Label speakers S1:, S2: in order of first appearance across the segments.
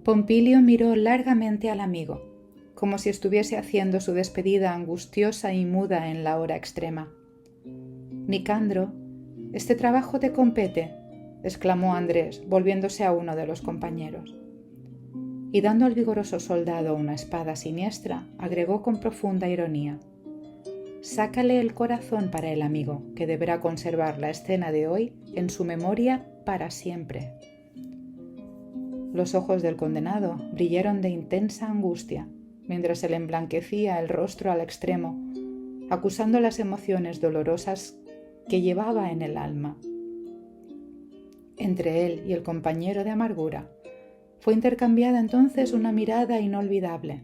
S1: Pompilio miró largamente al amigo, como si estuviese haciendo su despedida angustiosa y muda en la hora extrema. «Nicandro, este trabajo te compete», exclamó Andrés, volviéndose a uno de los compañeros. Y dando al vigoroso soldado una espada siniestra, agregó con profunda ironía: «Sácale el corazón para el amigo, que deberá conservar la escena de hoy en su memoria para siempre». Los ojos del condenado brillaron de intensa angustia, mientras se le emblanquecía el rostro al extremo, acusando las emociones dolorosas que llevaba en el alma. Entre él y el compañero de amargura fue intercambiada entonces una mirada inolvidable.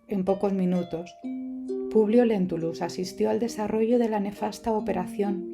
S1: En pocos minutos, Publio Lentulus asistió al desarrollo de la nefasta operación.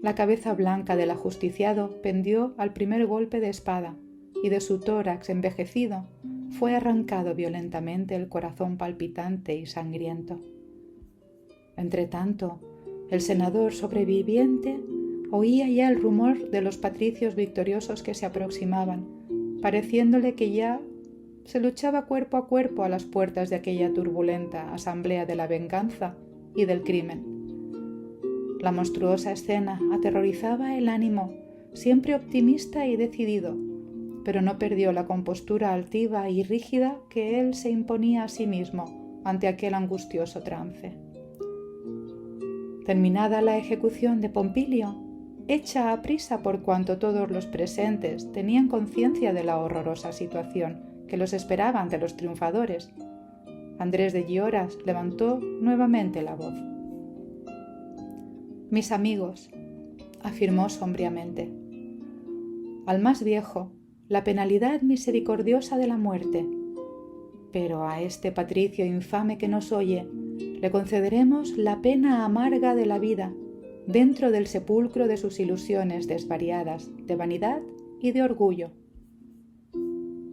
S1: La cabeza blanca del ajusticiado pendió al primer golpe de espada, y de su tórax envejecido fue arrancado violentamente el corazón palpitante y sangriento. Entretanto, el senador sobreviviente oía ya el rumor de los patricios victoriosos que se aproximaban, pareciéndole que ya se luchaba cuerpo a cuerpo a las puertas de aquella turbulenta asamblea de la venganza y del crimen. La monstruosa escena aterrorizaba el ánimo, siempre optimista y decidido, pero no perdió la compostura altiva y rígida que él se imponía a sí mismo ante aquel angustioso trance. Terminada la ejecución de Pompilio, hecha a prisa por cuanto todos los presentes tenían conciencia de la horrorosa situación que los esperaba ante los triunfadores, Andrés de Gioras levantó nuevamente la voz. «Mis amigos», afirmó sombríamente, «al más viejo la penalidad misericordiosa de la muerte, pero a este patricio infame que nos oye le concederemos la pena amarga de la vida dentro del sepulcro de sus ilusiones desvariadas de vanidad y de orgullo.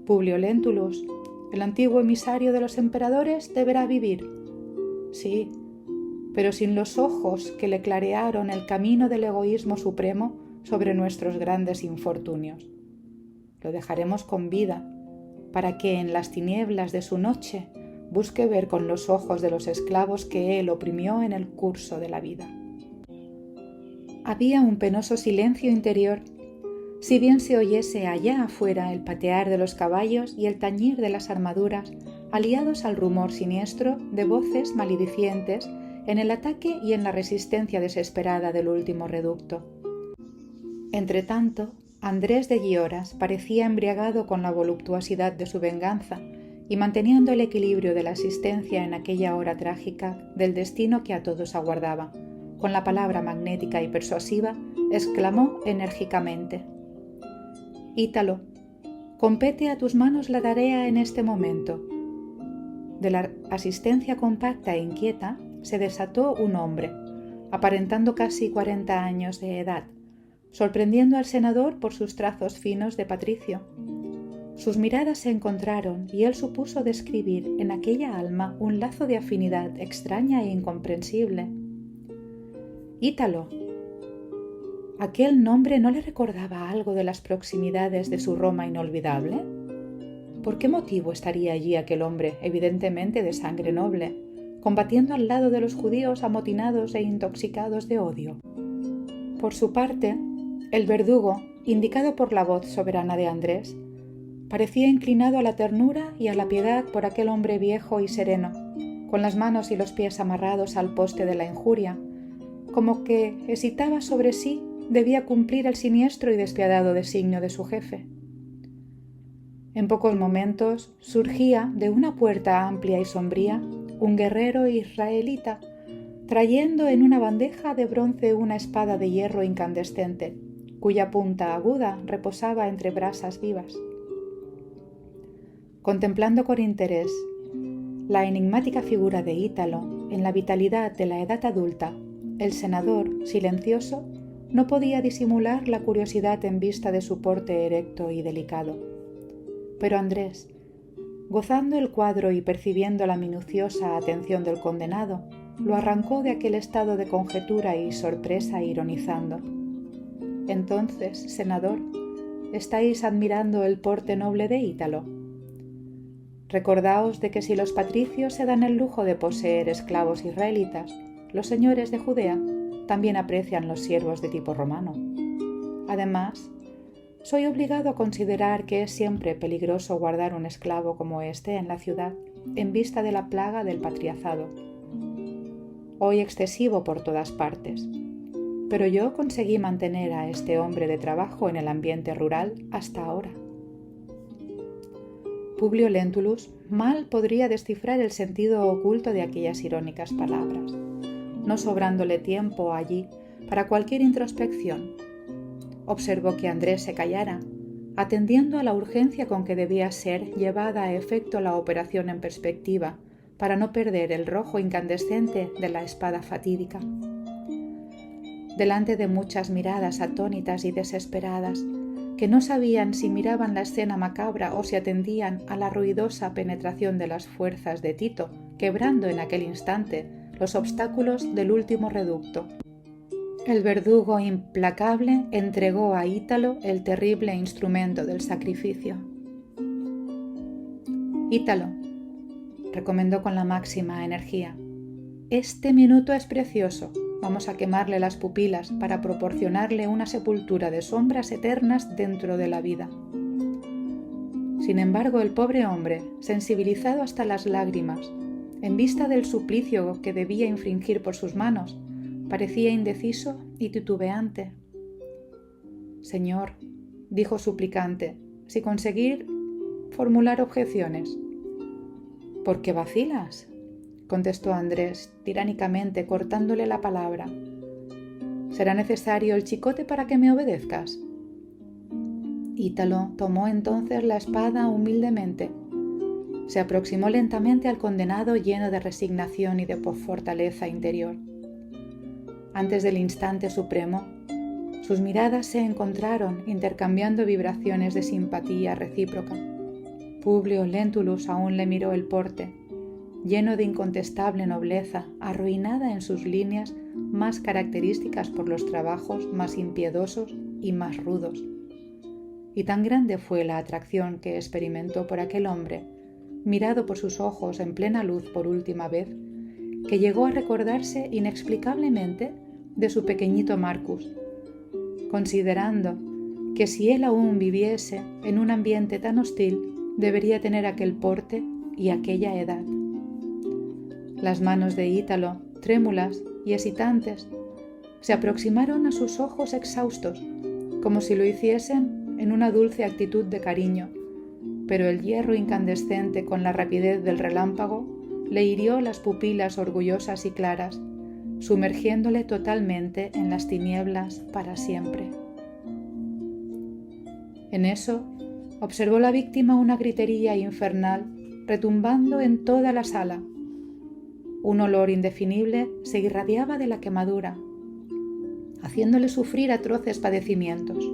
S1: Publio Lentulus, el antiguo emisario de los emperadores, deberá vivir, sí, pero sin los ojos que le clarearon el camino del egoísmo supremo sobre nuestros grandes infortunios. Lo dejaremos con vida, para que en las tinieblas de su noche busque ver con los ojos de los esclavos que él oprimió en el curso de la vida». Había un penoso silencio interior, si bien se oyese allá afuera el patear de los caballos y el tañir de las armaduras, aliados al rumor siniestro de voces maledicientes en el ataque y en la resistencia desesperada del último reducto. Entretanto, Andrés de Gioras parecía embriagado con la voluptuosidad de su venganza y manteniendo el equilibrio de la existencia en aquella hora trágica del destino que a todos aguardaba. Con la palabra magnética y persuasiva, exclamó enérgicamente: «Ítalo, compete a tus manos la tarea en este momento». De la asistencia compacta e inquieta se desató un hombre, aparentando casi 40 años de edad, sorprendiendo al senador por sus trazos finos de patricio. Sus miradas se encontraron y él supuso describir en aquella alma un lazo de afinidad extraña e incomprensible. «Ítalo». ¿Aquel nombre no le recordaba algo de las proximidades de su Roma inolvidable? ¿Por qué motivo estaría allí aquel hombre, evidentemente de sangre noble, combatiendo al lado de los judíos amotinados e intoxicados de odio? Por su parte, el verdugo, indicado por la voz soberana de Andrés, parecía inclinado a la ternura y a la piedad por aquel hombre viejo y sereno, con las manos y los pies amarrados al poste de la injuria, como que hesitaba sobre sí debía cumplir el siniestro y despiadado designio de su jefe. En pocos momentos surgía de una puerta amplia y sombría un guerrero israelita, trayendo en una bandeja de bronce una espada de hierro incandescente, cuya punta aguda reposaba entre brasas vivas. Contemplando con interés la enigmática figura de Ítalo en la vitalidad de la edad adulta, el senador, silencioso, no podía disimular la curiosidad en vista de su porte erecto y delicado. Pero Andrés, gozando el cuadro y percibiendo la minuciosa atención del condenado, lo arrancó de aquel estado de conjetura y sorpresa ironizando. «Entonces, senador, estáis admirando el porte noble de Ítalo. Recordaos de que si los patricios se dan el lujo de poseer esclavos israelitas, los señores de Judea también aprecian los siervos de tipo romano. Además, soy obligado a considerar que es siempre peligroso guardar un esclavo como este en la ciudad en vista de la plaga del patriarcado, hoy excesivo por todas partes. Pero yo conseguí mantener a este hombre de trabajo en el ambiente rural hasta ahora. Publio Lentulus mal podría descifrar el sentido oculto de aquellas irónicas palabras, no sobrándole tiempo allí para cualquier introspección. Observó que Andrés se callara, atendiendo a la urgencia con que debía ser llevada a efecto la operación en perspectiva para no perder el rojo incandescente de la espada fatídica. Delante de muchas miradas atónitas y desesperadas, que no sabían si miraban la escena macabra o si atendían a la ruidosa penetración de las fuerzas de Tito, quebrando en aquel instante los obstáculos del último reducto. El verdugo implacable entregó a Ítalo el terrible instrumento del sacrificio. Ítalo, recomendó con la máxima energía, este minuto es precioso. Vamos a quemarle las pupilas para proporcionarle una sepultura de sombras eternas dentro de la vida. Sin embargo, el pobre hombre, sensibilizado hasta las lágrimas, en vista del suplicio que debía infringir por sus manos, parecía indeciso y titubeante. Señor, dijo suplicante, sin conseguir formular objeciones. ¿Por qué vacilas?, contestó Andrés, tiránicamente cortándole la palabra. ¿Será necesario el chicote para que me obedezcas? Ítalo tomó entonces la espada humildemente. Se aproximó lentamente al condenado lleno de resignación y de fortaleza interior. Antes del instante supremo, sus miradas se encontraron intercambiando vibraciones de simpatía recíproca. Publio Lentulus aún le miró el porte, lleno de incontestable nobleza, arruinada en sus líneas más características por los trabajos más impiedosos y más rudos. Y tan grande fue la atracción que experimentó por aquel hombre, mirado por sus ojos en plena luz por última vez, que llegó a recordarse inexplicablemente de su pequeñito Marcus, considerando que si él aún viviese en un ambiente tan hostil, debería tener aquel porte y aquella edad. Las manos de Ítalo, trémulas y hesitantes, se aproximaron a sus ojos exhaustos, como si lo hiciesen en una dulce actitud de cariño, pero el hierro incandescente con la rapidez del relámpago le hirió las pupilas orgullosas y claras, sumergiéndole totalmente en las tinieblas para siempre. En eso, observó la víctima una gritería infernal retumbando en toda la sala. Un olor indefinible se irradiaba de la quemadura, haciéndole sufrir atroces padecimientos.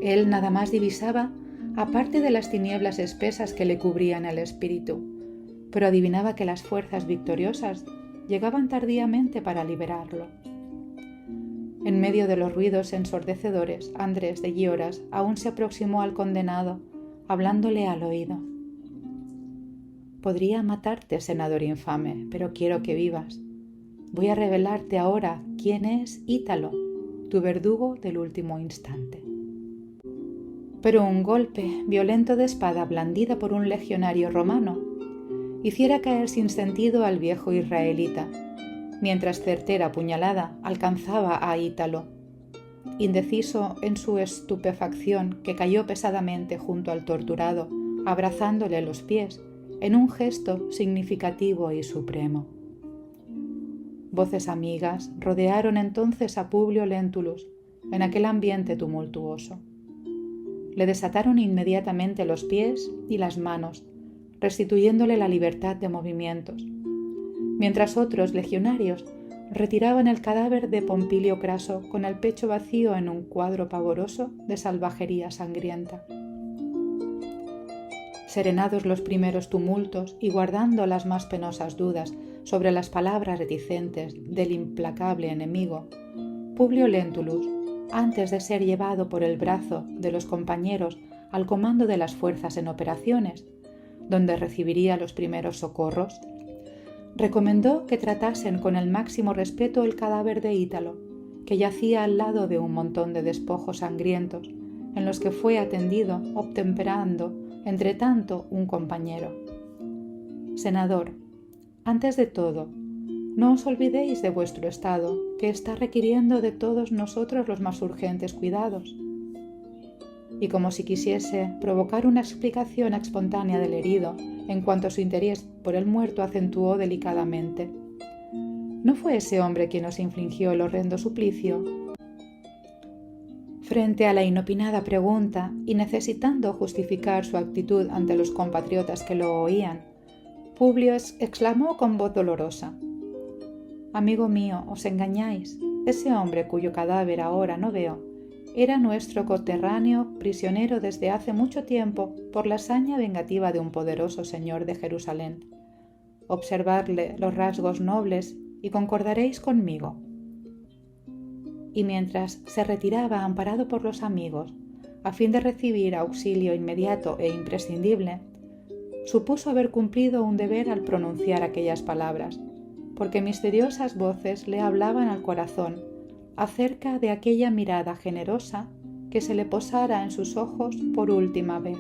S1: Él nada más divisaba, aparte de las tinieblas espesas que le cubrían el espíritu, pero adivinaba que las fuerzas victoriosas llegaban tardíamente para liberarlo. En medio de los ruidos ensordecedores, Andrés de Gioras aún se aproximó al condenado, hablándole al oído. Podría matarte, senador infame, pero quiero que vivas. Voy a revelarte ahora quién es Ítalo, tu verdugo del último instante. Pero un golpe violento de espada blandida por un legionario romano hiciera caer sin sentido al viejo israelita, mientras certera puñalada alcanzaba a Ítalo, indeciso en su estupefacción, que cayó pesadamente junto al torturado, abrazándole los pies, en un gesto significativo y supremo. Voces amigas rodearon entonces a Publio Lentulus en aquel ambiente tumultuoso. Le desataron inmediatamente los pies y las manos, restituyéndole la libertad de movimientos, mientras otros legionarios retiraban el cadáver de Pompilio Craso con el pecho vacío en un cuadro pavoroso de salvajería sangrienta. Serenados los primeros tumultos y guardando las más penosas dudas sobre las palabras reticentes del implacable enemigo, Publio Lentulus, antes de ser llevado por el brazo de los compañeros al comando de las fuerzas en operaciones, donde recibiría los primeros socorros, recomendó que tratasen con el máximo respeto el cadáver de Ítalo, que yacía al lado de un montón de despojos sangrientos, en los que fue atendido, obtemperando, entre tanto, un compañero. Senador, antes de todo, no os olvidéis de vuestro estado, que está requiriendo de todos nosotros los más urgentes cuidados. Y como si quisiese provocar una explicación espontánea del herido, en cuanto su interés por el muerto acentuó delicadamente: ¿no fue ese hombre quien os infligió el horrendo suplicio? Frente a la inopinada pregunta y necesitando justificar su actitud ante los compatriotas que lo oían, Publio exclamó con voz dolorosa: «Amigo mío, os engañáis. Ese hombre cuyo cadáver ahora no veo era nuestro coterráneo, prisionero desde hace mucho tiempo por la hazaña vengativa de un poderoso señor de Jerusalén. Observadle los rasgos nobles y concordaréis conmigo». Y mientras se retiraba amparado por los amigos, a fin de recibir auxilio inmediato e imprescindible, supuso haber cumplido un deber al pronunciar aquellas palabras, porque misteriosas voces le hablaban al corazón acerca de aquella mirada generosa que se le posara en sus ojos por última vez.